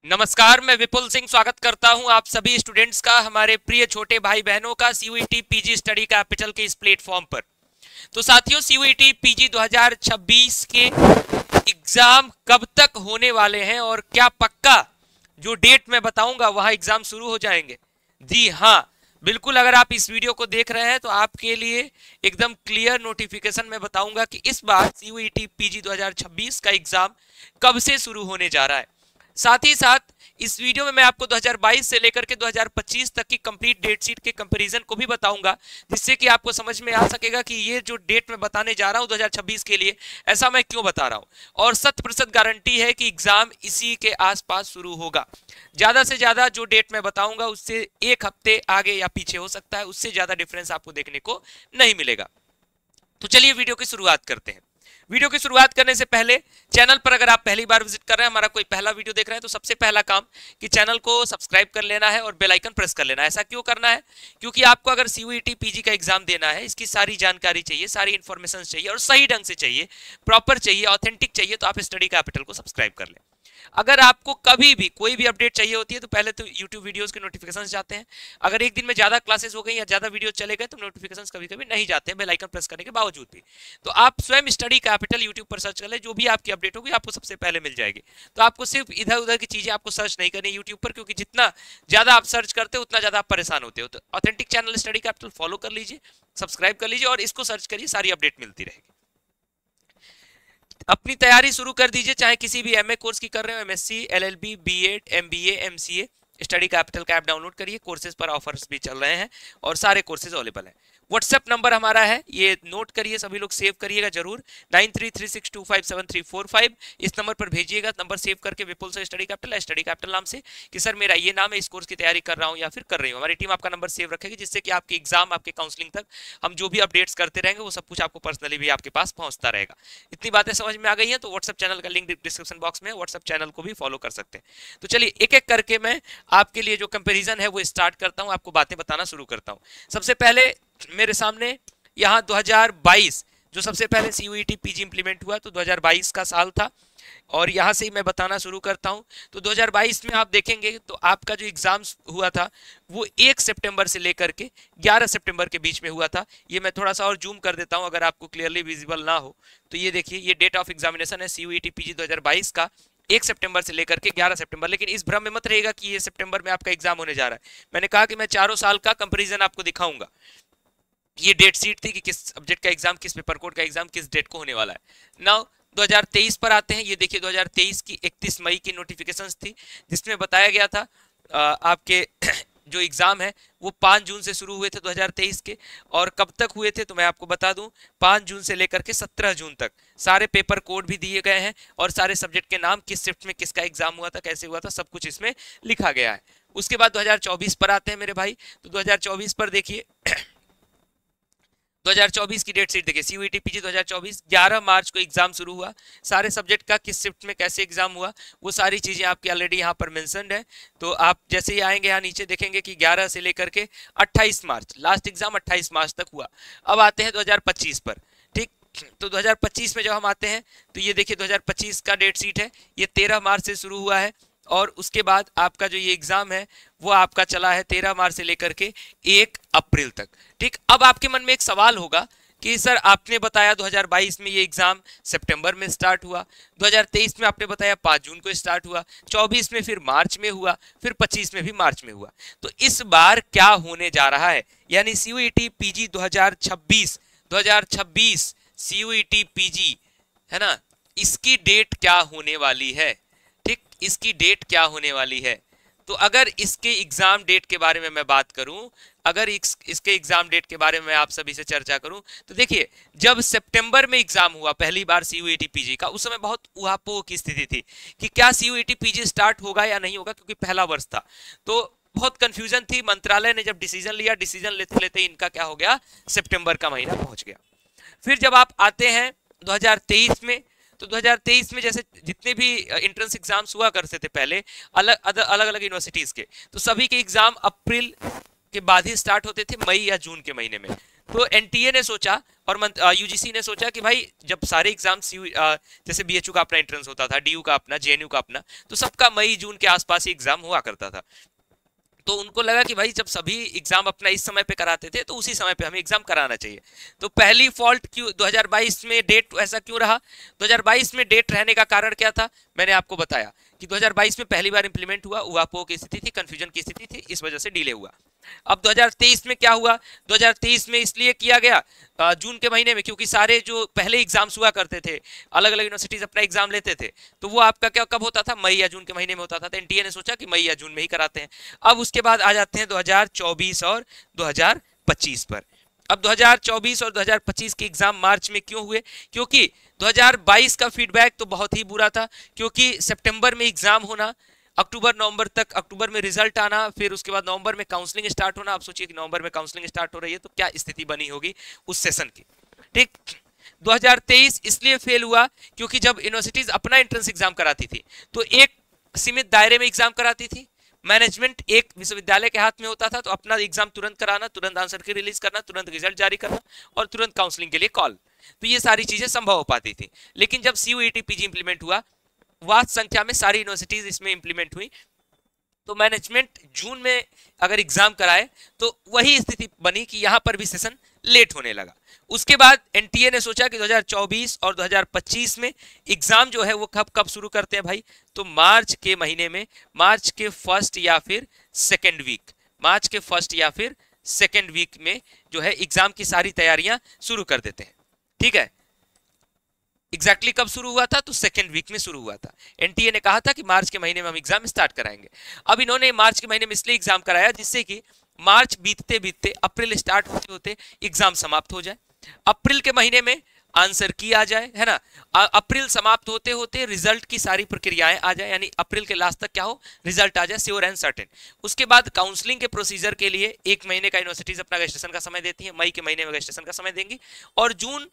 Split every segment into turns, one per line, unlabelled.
नमस्कार, मैं विपुल सिंह स्वागत करता हूं आप सभी स्टूडेंट्स का हमारे प्रिय छोटे भाई बहनों का सीयूईटी पीजी स्टडी कैपिटल के इस प्लेटफॉर्म पर। तो साथियों, सीयूईटी पीजी 2026 के एग्जाम कब तक होने वाले हैं और क्या पक्का जो डेट मैं बताऊंगा वहां एग्जाम शुरू हो जाएंगे? जी हाँ, बिल्कुल। अगर आप इस वीडियो को देख रहे हैं तो आपके लिए एकदम क्लियर नोटिफिकेशन मैं बताऊंगा कि इस बार सीयूईटी पीजी 2026 का एग्जाम कब से शुरू होने जा रहा है। साथ ही साथ इस वीडियो में मैं आपको 2022 से लेकर के 2025 तक की कंप्लीट डेट शीट के कंपैरिजन को भी बताऊंगा, जिससे कि आपको समझ में आ सकेगा कि ये जो डेट मैं बताने जा रहा हूं 2026 के लिए, ऐसा मैं क्यों बता रहा हूं। और 100% गारंटी है कि एग्जाम इसी के आसपास शुरू होगा। ज्यादा से ज्यादा जो डेट मैं बताऊंगा उससे एक हफ्ते आगे या पीछे हो सकता है, उससे ज्यादा डिफरेंस आपको देखने को नहीं मिलेगा। तो चलिए वीडियो की शुरुआत करते हैं। वीडियो की शुरुआत करने से पहले चैनल पर अगर आप पहली बार विजिट कर रहे हैं, हमारा कोई पहला वीडियो देख रहे हैं, तो सबसे पहला काम कि चैनल को सब्सक्राइब कर लेना है और बेल आइकन प्रेस कर लेना है। ऐसा क्यों करना है? क्योंकि आपको अगर सीयूईटी पीजी का एग्जाम देना है, इसकी सारी जानकारी चाहिए, सारी इंफॉर्मेशन चाहिए और सही ढंग से चाहिए, प्रॉपर चाहिए, ऑथेंटिक चाहिए, तो आप स्टडी कैपिटल को सब्सक्राइब कर लें। अगर आपको कभी भी कोई भी अपडेट चाहिए होती है तो पहले तो YouTube वीडियोस के नोटिफिकेशंस जाते हैं। अगर एक दिन में ज्यादा क्लासेस हो गई या ज्यादा वीडियो चले गए तो नोटिफिकेशंस कभी कभी नहीं जाते हैं बेल आइकन प्रेस करने के बावजूद भी। तो आप स्वयं स्टडी कैपिटल YouTube पर सर्च कर ले, जो भी आपकी अपडेट होगी आपको सबसे पहले मिल जाएगी। तो आपको सिर्फ इधर उधर की चीजें आपको सर्च नहीं करनी YouTube पर, क्योंकि जितना ज्यादा आप सर्च करते हो उतना ज्यादा आप परेशान होते हो। तो authentic channel study capital follow कर लीजिए, सब्सक्राइब कर लीजिए और इसको सर्च करिए, सारी अपडेट मिलती रहेगी। अपनी तैयारी शुरू कर दीजिए, चाहे किसी भी एमए कोर्स की कर रहे हो, MSc, LLB, BEd, MBA, MCA. Study Capital का ऐप डाउनलोड करिए, कोर्सेज पर ऑफर्स भी चल रहे हैं और सारे कोर्सेज अवेलेबल हैं। व्हाट्सएप नंबर हमारा है, ये नोट करिए, सभी लोग सेव करिएगा जरूर, 9336257345। इस नंबर पर भेजिएगा, नंबर सेव करके विपुल से स्टडी कैपिटल नाम से कि सर मेरा ये नाम है, इस कोर्स की तैयारी कर रहा हूँ या फिर कर रही हूँ। हमारी टीम आपका नंबर सेव रखेगी, जिससे कि आपके एग्जाम, आपके काउंसलिंग तक हम जो भी अपडेट्स करते रहेंगे वो सब कुछ आपको पर्सनली भी आपके पास पहुंचता रहेगा। इतनी बातें समझ में आ गई हैं तो व्हाट्सएप चैनल का लिंक डिस्क्रिप्शन बॉक्स में, व्हाट्सएप चैनल को भी फॉलो कर सकते हैं। तो चलिए एक एक करके मैं आपके लिए जो कंपैरिजन है वो स्टार्ट करता हूं, आपको बातें बताना शुरू करता हूं। सबसे पहले मेरे सामने यहाँ 2022 जो सबसे पहले सीयूईटी पीजी इंप्लीमेंट हुआ, तो 2022 का साल था और यहाँ से ही मैं बताना शुरू करता हूँ। तो 2022 में आप देखेंगे तो आपका जो एग्जाम हुआ था वो 1 सितंबर से लेकर के 11 सितंबर के बीच में हुआ था। ये मैं थोड़ा सा और जूम कर देता हूँ अगर आपको क्लियरली विजिबल ना हो तो। ये देखिए, ये डेट ऑफ एग्जामिनेशन है सीयूईटी पीजी 2022 का, 1 सितंबर से लेकर के 11 सितंबर। लेकिन इस भ्रम में मत रहिएगा कि ये सितंबर में आपका एग्जाम होने जा रहा है। मैंने कहा कि मैं चारों साल का कंपेरिजन आपको दिखाऊंगा। ये डेट शीट थी कि किस सब्जेक्ट का एग्जाम, किस पेपर कोड का एग्जाम किस डेट को होने वाला है। नाउ 2023 पर आते हैं। ये देखिए 2023 की 31 मई की नोटिफिकेशंस थी, जिसमें बताया गया था आपके जो एग्जाम है वो 5 जून से शुरू हुए थे 2023 के। और कब तक हुए थे तो मैं आपको बता दूं, 5 जून से लेकर के 17 जून तक सारे पेपर कोड भी दिए गए हैं और सारे सब्जेक्ट के नाम, किस शिफ्ट में किसका एग्जाम हुआ था, कैसे हुआ था, सब कुछ इसमें लिखा गया है। उसके बाद 2024 पर आते हैं मेरे भाई। तो 2024 पर देखिए 2024 की डेट शीट देखिए, सीयूईटी पीजी 2024 11 मार्च को एग्जाम शुरू हुआ। सारे सब्जेक्ट का किस शिफ्ट में कैसे एग्जाम हुआ वो सारी चीजें आपकी ऑलरेडी यहाँ पर मेंशन्ड है। तो आप जैसे ही आएंगे यहाँ नीचे देखेंगे कि 11 से लेकर के 28 मार्च, लास्ट एग्जाम 28 मार्च तक हुआ। अब आते हैं 2025 पर, ठीक। तो 2025 में जब हम आते हैं तो ये देखिए 2025 का डेट शीट है, ये 13 मार्च से शुरू हुआ है और उसके बाद आपका जो ये एग्जाम है वो आपका चला है 13 मार्च से लेकर के 1 अप्रैल तक, ठीक। अब आपके मन में एक सवाल होगा कि सर आपने बताया 2022 में ये एग्जाम सितंबर में स्टार्ट हुआ, 2023 में आपने बताया 5 जून को स्टार्ट हुआ, 24 में फिर मार्च में हुआ, फिर 25 में भी मार्च में हुआ। तो इस बार क्या होने जा रहा है? यानी सीयूईटी पीजी 2026 सीयूईटी पीजी है ना, इसकी डेट क्या होने वाली है, ठीक। इसकी डेट क्या होने वाली है? तो अगर इसके एग्जाम डेट के बारे में मैं बात करूं, अगर इसके एग्जाम डेट के बारे में मैं आप सभी से चर्चा करूं, तो देखिए जब सितंबर में एग्जाम हुआ पहली बार सीयूईटी पीजी का, उस समय बहुत उहापोह की स्थिति थी कि क्या सीयूईटी पीजी स्टार्ट होगा या नहीं होगा, क्योंकि पहला वर्ष था। तो बहुत कंफ्यूजन थी। मंत्रालय ने जब डिसीजन लिया, डिसीजन लेते लेते इनका क्या हो गया, सितंबर का महीना पहुंच गया। फिर जब आप आते हैं 2023 में, तो 2023 में जैसे जितने भी एंट्रेंस एग्जाम्स हुआ करते थे पहले अलग अलग यूनिवर्सिटीज के, तो सभी के एग्जाम अप्रैल के बाद ही स्टार्ट होते थे, मई या जून के महीने में। तो एनटीए ने सोचा और यूजीसी ने सोचा कि भाई जब सारे एग्जाम जैसे बीएचयू का अपना एंट्रेंस होता था, डीयू का अपना, जेएनयू का अपना, तो सबका मई जून के आसपास ही एग्जाम हुआ करता था। तो उनको लगा कि भाई जब सभी एग्जाम अपना इस समय पे कराते थे तो उसी समय पे हमें एग्जाम कराना चाहिए। तो पहली फॉल्ट क्यों 2022 में डेट ऐसा क्यों रहा? 2022 में डेट रहने का कारण क्या था? मैंने आपको बताया कि 2022 में पहली बार इंप्लीमेंट हुआ, उहापोह की स्थिति थी, कंफ्यूजन की स्थिति थी, इस वजह से डिले हुआ। अब 2023 में क्या हुआ? 2023 में इसलिए किया गया जून के महीने में क्योंकि सारे जो पहले एग्जाम्स हुआ करते थे, अलग अलग यूनिवर्सिटीज अपना एग्जाम लेते थे, तो वो आपका क्या कब होता था? मई या जून के महीने में होता था। तो एनटीए ने सोचा कि मई या जून में ही कराते हैं। अब उसके बाद आ जाते हैं 2024 और 2025 पर। अब 2024 और 2025 के एग्जाम मार्च में क्यों हुए? क्योंकि 2022 का फीडबैक तो बहुत ही बुरा था, क्योंकि सितंबर में एग्जाम होना, अक्टूबर नवंबर तक, अक्टूबर में रिजल्ट आना, फिर उसके बाद नवंबर में काउंसलिंग स्टार्ट होना। आप सोचिए कि नवंबर में काउंसलिंग स्टार्ट हो रही है तो क्या स्थिति बनी होगी उस सेशन की। ठीक, 2023 इसलिए फेल हुआ क्योंकि जब यूनिवर्सिटीज अपना एंट्रेंस एग्जाम कराती थी तो एक सीमित दायरे में एग्जाम कराती थी। मैनेजमेंट एक विश्वविद्यालय के हाथ में होता था, तो अपना एग्जाम तुरंत कराना, तुरंत आंसर की रिलीज करना, तुरंत रिजल्ट जारी करना और तुरंत काउंसलिंग के लिए कॉल, तो ये सारी चीजें संभव हो पाती थी। लेकिन जब सीयूईटी पीजी इंप्लीमेंट हुआ, वास्ट संख्या में सारी यूनिवर्सिटीज इसमें इंप्लीमेंट हुई, तो मैनेजमेंट जून में अगर एग्जाम कराए तो वही स्थिति बनी कि यहां पर भी सेशन लेट होने लगा। उसके बाद एनटीए ने सोचा कि 2024 और 2025 में एग्जाम जो है वो कब शुरू करते हैं भाई? तो मार्च के महीने में, मार्च के फर्स्ट या फिर सेकेंड वीक, मार्च के फर्स्ट या फिर सेकेंड वीक में जो है एग्जाम की सारी तैयारियां शुरू कर देते हैं। ठीक है, एग्जैक्टली कब शुरू हुआ था? तो सेकेंड वीक में शुरू हुआ था। एनटीए ने कहा था कि मार्च के महीने में हम एग्जाम स्टार्ट कराएंगे। अब इन्होंने मार्च के महीने में इसलिए एग्जाम कराया जिससे कि मार्च बीतते बीतते अप्रैल स्टार्ट होते होते एग्जाम समाप्त हो जाए, अप्रैल के महीने में आंसर की आ जाए, है ना, अप्रैल समाप्त होते होते रिजल्ट की सारी प्रक्रियाएं आ जाए, यानी अप्रैल के लास्ट तक क्या हो, रिजल्ट आ जाए श्योर एंड सर्टेन। उसके बाद काउंसलिंग के प्रोसीजर के लिए एक महीने का यूनिवर्सिटीज अपना रजिस्ट्रेशन का समय देती है, मई के महीने में रजिस्ट्रेशन का समय देंगी, और जून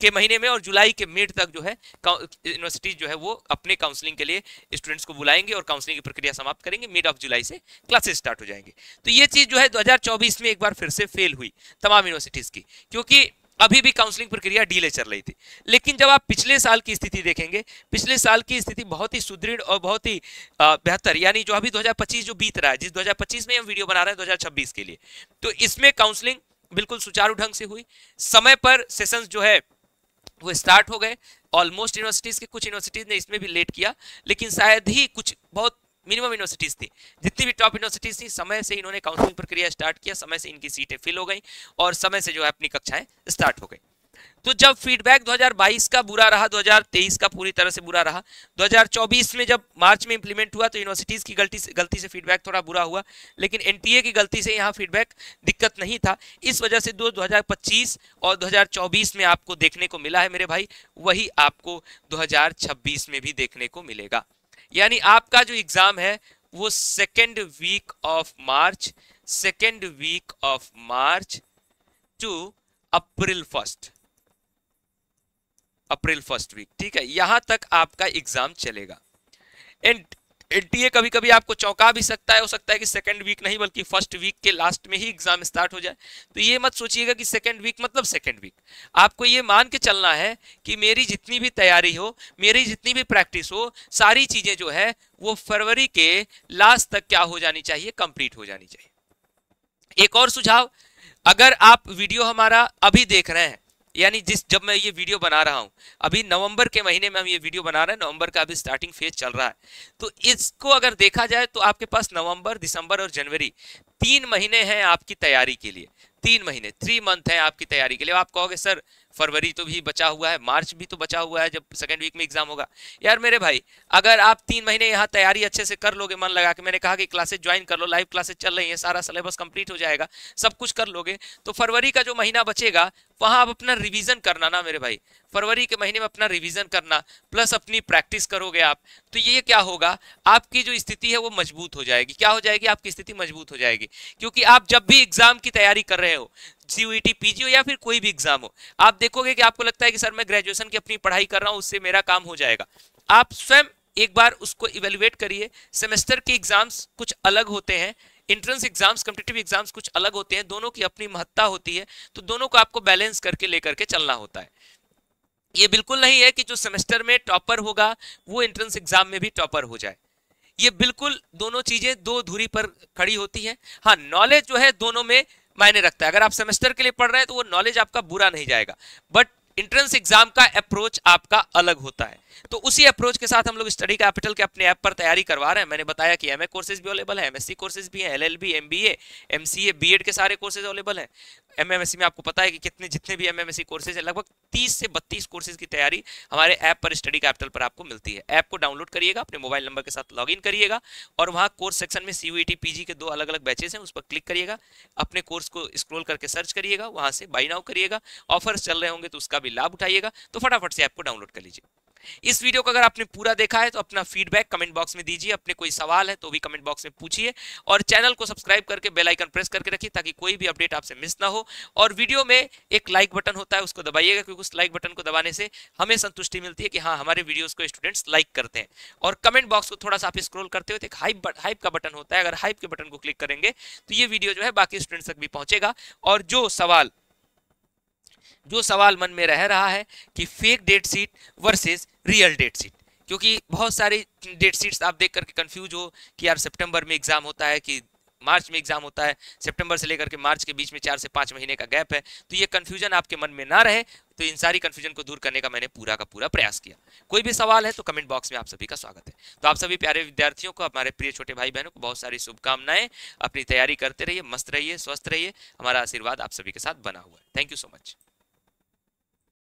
के महीने में और जुलाई के मिड तक जो है यूनिवर्सिटीज जो है वो अपने काउंसलिंग के लिए स्टूडेंट्स को बुलाएंगे और काउंसलिंग की प्रक्रिया समाप्त करेंगे। मिड ऑफ जुलाई से क्लासेस स्टार्ट हो जाएंगे। तो ये चीज जो है 2024 में एक बार फिर से फेल हुई तमाम यूनिवर्सिटीज की, क्योंकि अभी भी काउंसलिंग प्रक्रिया डीले चल रही थी। लेकिन जब आप पिछले साल की स्थिति देखेंगे, पिछले साल की स्थिति बहुत ही सुदृढ़ और बहुत ही बेहतर, यानी जो अभी 2025 जो बीत रहा है, जिस 2025 में हम वीडियो बना रहे हैं 2026 के लिए, तो इसमें काउंसलिंग बिल्कुल सुचारू ढंग से हुई, समय पर सेशंस जो है वो स्टार्ट हो गए। ऑलमोस्ट यूनिवर्सिटीज के, कुछ यूनिवर्सिटीज ने इसमें भी लेट किया, लेकिन शायद ही कुछ बहुत मिनिमम यूनिवर्सिटीज थी, जितनी भी टॉप यूनिवर्सिटीज थी समय से इन्होंने काउंसलिंग प्रक्रिया स्टार्ट किया, समय से इनकी सीटें फिल हो गई और समय से जो है अपनी कक्षाएं स्टार्ट हो गई। तो जब फीडबैक 2022 का बुरा रहा, 2023 का पूरी तरह से बुरा रहा, 2024 में जब मार्च में इंप्लीमेंट हुआ तो यूनिवर्सिटीज की गलती से फीडबैक थोड़ा बुरा हुआ, लेकिन एनटीए की गलती से यहाँ फीडबैक दिक्कत नहीं था। इस वजह से 2025 और 2024 में आपको देखने को मिला है मेरे भाई, वही आपको 2026 में भी देखने को मिलेगा। यानी आपका जो एग्जाम है वो second week of March to April first week, ठीक है, यहां तक आपका एग्जाम चलेगा। एनटीए कभी कभी आपको चौंका भी सकता है, हो सकता है कि सेकंड वीक नहीं बल्कि फर्स्ट वीक के लास्ट में ही एग्जाम स्टार्ट हो जाए। तो ये मत सोचिएगा कि सेकंड वीक मतलब सेकंड वीक, आपको ये मान के चलना है कि मेरी जितनी भी तैयारी हो, मेरी जितनी भी प्रैक्टिस हो, सारी चीजें जो है वो फरवरी के लास्ट तक क्या हो जानी चाहिए, कंप्लीट हो जानी चाहिए। एक और सुझाव, अगर आप वीडियो हमारा अभी देख रहे हैं, यानी जब मैं ये वीडियो बना रहा हूं, अभी नवंबर के महीने में हम ये वीडियो बना रहे हैं, नवंबर का अभी स्टार्टिंग फेज चल रहा है, तो इसको अगर देखा जाए तो आपके पास नवंबर, दिसंबर और जनवरी 3 महीने हैं आपकी तैयारी के लिए, 3 महीने, 3 मंथ है आपकी तैयारी के लिए। आप कहोगे सर फरवरी तो भी बचा हुआ है, मार्च भी तो बचा हुआ है जब सेकेंड वीक में एग्जाम होगा। यार मेरे भाई, अगर आप 3 महीने यहाँ तैयारी अच्छे से कर लोगे, मन लगा के, मैंने कहा कि क्लासेस ज्वाइन कर लो, लाइव क्लासेस चल रही है, सारा सिलेबस कंप्लीट हो जाएगा, सब कुछ कर लोगे, तो फरवरी का जो महीना बचेगा वहां आप अपना रिवीजन करना ना मेरे भाई, फरवरी के महीने में अपना रिवीजन करना प्लस अपनी प्रैक्टिस करोगे आप, तो ये क्या होगा, आपकी जो स्थिति है वो मजबूत हो जाएगी। क्या हो जाएगी? आपकी स्थिति मजबूत हो जाएगी, क्योंकि आप जब भी एग्जाम की तैयारी कर रहे हो, सीयूईटी पीजी हो या फिर कोई भी एग्जाम हो, आप देखोगे कि आपको लगता है कि सर मैं ग्रेजुएशन की अपनी पढ़ाई कर रहा हूं, उससे मेरा काम हो जाएगा। आप स्वयं एक बार उसको इवेल्युएट करिए। सेमेस्टर के एग्जाम्स कुछ अलग होते हैं, इंट्रेंस एग्जाम्स, कॉम्पिटिटिव एग्जाम्स कुछ अलग होते हैं, दोनों की अपनी महत्ता होती है, तो दोनों को आपको बैलेंस करके लेकर के चलना होता है। ये बिल्कुल नहीं है कि जो सेमेस्टर में टॉपर होगा वो एंट्रेंस एग्जाम में भी टॉपर हो जाए, ये बिल्कुल दोनों चीजें दो धुरी पर खड़ी होती है। हाँ, नॉलेज जो है दोनों में मायने रखता है, अगर आप सेमेस्टर के लिए पढ़ रहे हैं तो वो नॉलेज आपका बुरा नहीं जाएगा, बट एंट्रेंस एग्जाम का अप्रोच आपका अलग होता है। तो उसी अप्रोच के साथ हम लोग स्टडी कैपिटल के अपने ऐप पर तैयारी करवा रहे हैं। मैंने बताया कि एमए कोर्सेज भी अवेलेबल है, एमएससी कोर्सेज भी हैं, एलएलबी, एमबीए, एमसीए, बीएड के सारे कोर्सेज अवेलेबल हैं। एमएमएससी में आपको पता है कि जितने भी एमएमएससी कोर्सेज हैं, लगभग 30 से 32 कोर्सेज की तैयारी हमारे ऐप पर, स्टडी कैपिटल पर आपको मिलती है। ऐप को डाउनलोड करिएगा, अपने मोबाइल नंबर के साथ लॉगिन करिएगा और वहाँ कोर्स सेक्शन में सीयूईटी पीजी के 2 अलग अलग बैचेस हैं, उस पर क्लिक करिएगा, अपने कोर्स को स्क्रॉल करके सर्च करिएगा, वहाँ से बाय नाउ करिएगा। ऑफर्स चल रहे होंगे तो उसका भी लाभ उठाइएगा, तो फटाफट से ऐप को डाउनलोड कर लीजिए। इस वीडियो को अगर आपने पूरा देखा है तो अपना फीडबैक कमेंट बॉक्स में दीजिए, अपने कोई सवाल है तो भी कमेंट बॉक्स में पूछिए, और चैनल को सब्सक्राइब करके बेल आइकन प्रेस करके रखिए ताकि कोई भी अपडेट आपसे मिस ना हो। और वीडियो में एक लाइक बटन होता है, उसको दबाइएगा, क्योंकि उस लाइक बटन को दबाने से हमें संतुष्टि मिलती है कि हाँ, हमारे वीडियोस को स्टूडेंट्स लाइक करते हैं। और कमेंट बॉक्स को थोड़ा सा आप स्क्रॉल करते हुए एक हाइप का बटन होता है, अगर हाइप के बटन को क्लिक करेंगे तो ये वीडियो जो है बाकी स्टूडेंट्स तक भी पहुंचेगा। और जो सवाल मन में रह रहा है कि fake date sheet versus real date sheet, क्योंकि बहुत सारी डेट शीट्स आप देख करके कंफ्यूज हो कि यार सितंबर में एग्जाम होता है कि मार्च में एग्जाम होता है, सितंबर से लेकर के मार्च के बीच में 4 से 5 महीने का गैप है, तो ये कंफ्यूजन आपके मन में ना रहे, तो इन सारी कंफ्यूजन को दूर करने का मैंने पूरा का पूरा प्रयास किया। कोई भी सवाल है तो कमेंट बॉक्स में आप सभी का स्वागत है। तो आप सभी प्यारे विद्यार्थियों को, हमारे प्रिय छोटे भाई बहनों को बहुत सारी शुभकामनाएं। अपनी तैयारी करते रहिए, मस्त रहिए, स्वस्थ रहिए, हमारा आशीर्वाद आप सभी के साथ बना हुआ है। Thank you so much.